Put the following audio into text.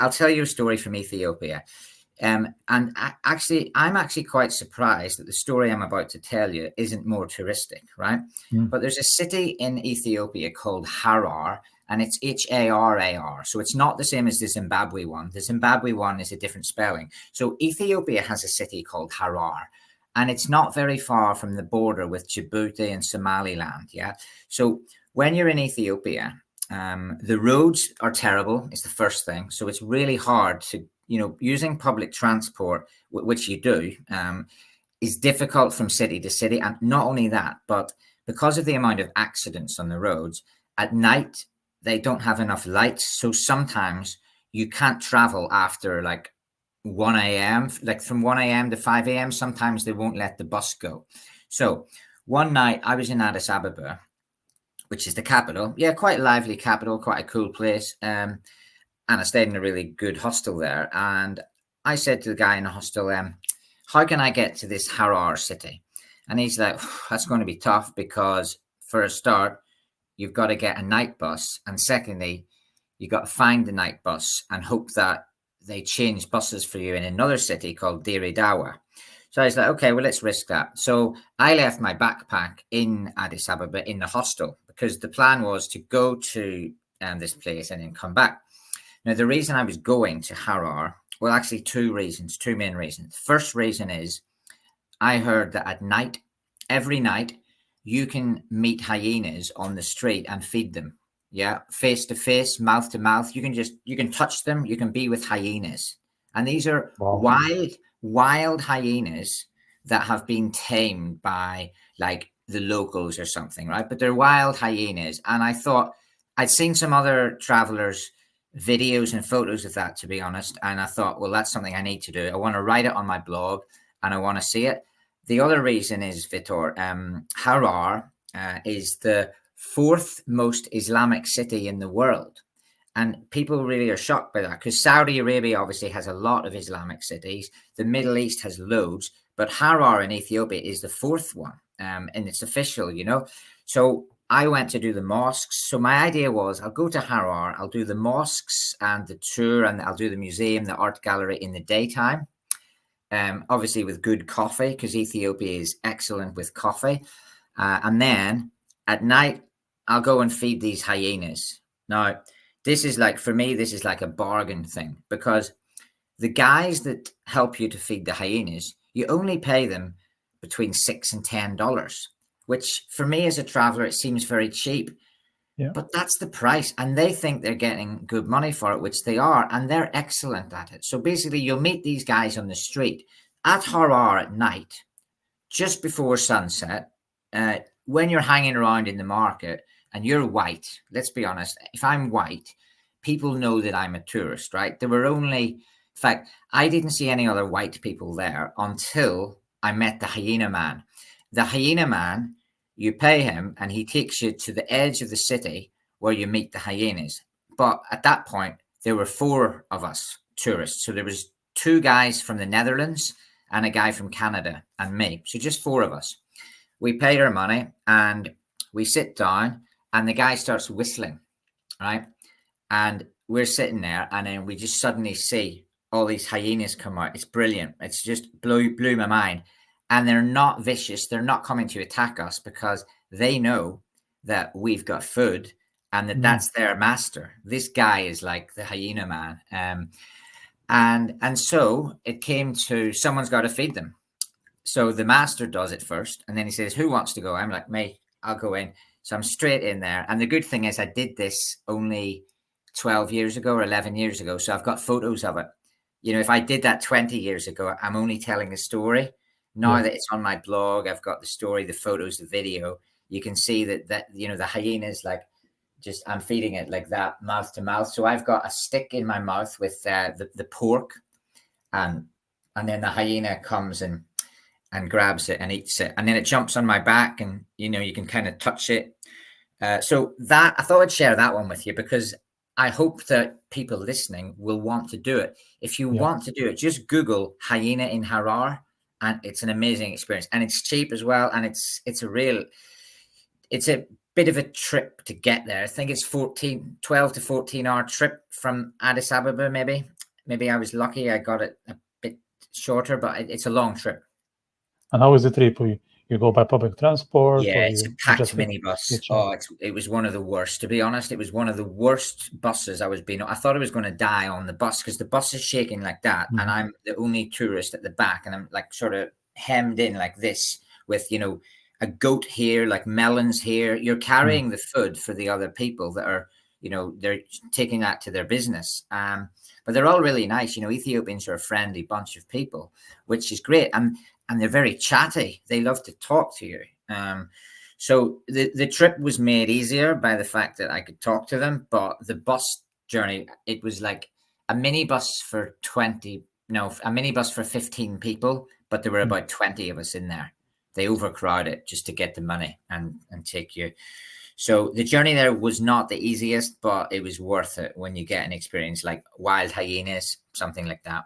I'll tell you a story from Ethiopia. I'm actually quite surprised that the story I'm about to tell you isn't more touristic, right? But there's a city in Ethiopia called Harar, and it's Harar. So it's not the same as the Zimbabwe one. The Zimbabwe one is a different spelling. So Ethiopia has a city called Harar, and it's not very far from the border with Djibouti and Somaliland. Yeah. So when you're in Ethiopia, the roads are terrible. It's the first thing. So it's really hard to, using public transport, which you do, is difficult from city to city. And not only that, but because of the amount of accidents on the roads, at night, they don't have enough lights. So sometimes you can't travel after like 1 a.m., like from 1 a.m. to 5 a.m. Sometimes they won't let the bus go. So one night I was in Addis Ababa, which is the capital. Yeah, quite a lively capital, quite a cool place. And I stayed in a really good hostel there. And I said to the guy in the hostel, how can I get to this Harar city? And he's like, that's going to be tough because for a start, you've got to get a night bus. And secondly, you've got to find the night bus and hope that they change buses for you in another city called Dire Dawa. So I was like, okay, well, let's risk that. So I left my backpack in Addis Ababa in the hostel because the plan was to go to this place and then come back. Now, the reason I was going to Harar, well, actually two main reasons. First reason is I heard that at night, every night, you can meet hyenas on the street and feed them. Yeah, face to face, mouth to mouth. You can touch them. You can be with hyenas. And these are wild hyenas that have been tamed by like the locals or something, right? But they're wild hyenas. And I thought I'd seen some other travelers' videos and photos of that, to be honest. And I thought, well, that's something I need to do. I want to write it on my blog and I want to see it. The other reason is, Vitor, Harar is the fourth most Islamic city in the world. And people really are shocked by that because Saudi Arabia obviously has a lot of Islamic cities. The Middle East has loads, but Harar in Ethiopia is the fourth one. And it's official, So I went to do the mosques. So my idea was I'll go to Harar, I'll do the mosques and the tour, and I'll do the museum, the art gallery in the daytime. Obviously with good coffee, because Ethiopia is excellent with coffee. And then at night, I'll go and feed these hyenas. Now, this is like, for me, this is like a bargain thing because the guys that help you to feed the hyenas, you only pay them between $6 and $10, which for me as a traveler, it seems very cheap. Yeah. But that's the price. And they think they're getting good money for it, which they are. And they're excellent at it. So basically, you'll meet these guys on the street at Harar at night, just before sunset, when you're hanging around in the market and you're white. Let's be honest. If I'm white, people know that I'm a tourist, right? There were only, in fact, I didn't see any other white people there until I met the hyena man. The hyena man, you pay him and he takes you to the edge of the city where you meet the hyenas. But at that point, there were 4 of us tourists. So there was 2 guys from the Netherlands and a guy from Canada and me. So just 4 of us. We paid our money and we sit down and the guy starts whistling, right? And we're sitting there and then we just suddenly see all these hyenas come out. It's brilliant. It's just blew my mind. And they're not vicious. They're not coming to attack us because they know that we've got food and that's their master. This guy is like the hyena man. And so it came to someone's got to feed them. So the master does it first. And then he says, who wants to go? I'm like, me, I'll go in. So I'm straight in there. And the good thing is I did this only 12 years ago or 11 years ago. So I've got photos of it. If I did that 20 years ago, I'm only telling the story. Now that it's on my blog, I've got the story, the photos, the video. You can see that the hyenas, like, just I'm feeding it like that, mouth to mouth. So I've got a stick in my mouth with the pork, and then the hyena comes and grabs it and eats it, and then it jumps on my back, and you can kind of touch it. So that I thought I'd share that one with you because I hope that people listening will want to do it. If you want to do it, just Google hyena in Harar. And it's an amazing experience, and it's cheap as well. And it's a bit of a trip to get there. I think it's 12 to 14 hour trip from Addis Ababa, maybe. Maybe I was lucky I got it a bit shorter, but it's a long trip. And how is the trip? You go by public transport? Yeah, or it's a you packed just minibus. Oh, it was one of the worst. To be honest, it was one of the worst buses I was being on. I thought I was going to die on the bus because the bus is shaking like that, and I'm the only tourist at the back, and I'm like sort of hemmed in like this with, you know, a goat here, like melons here. You're carrying the food for the other people that are, you know, they're taking that to their business. But they're all really nice. You know, Ethiopians are a friendly bunch of people, which is great. And they're very chatty. They love to talk to you. So the trip was made easier by the fact that I could talk to them. But the bus journey, it was like a minibus for 15 people, but there were about 20 of us in there. They overcrowd it just to get the money and take you. So the journey there was not the easiest, but it was worth it when you get an experience like wild hyenas, something like that.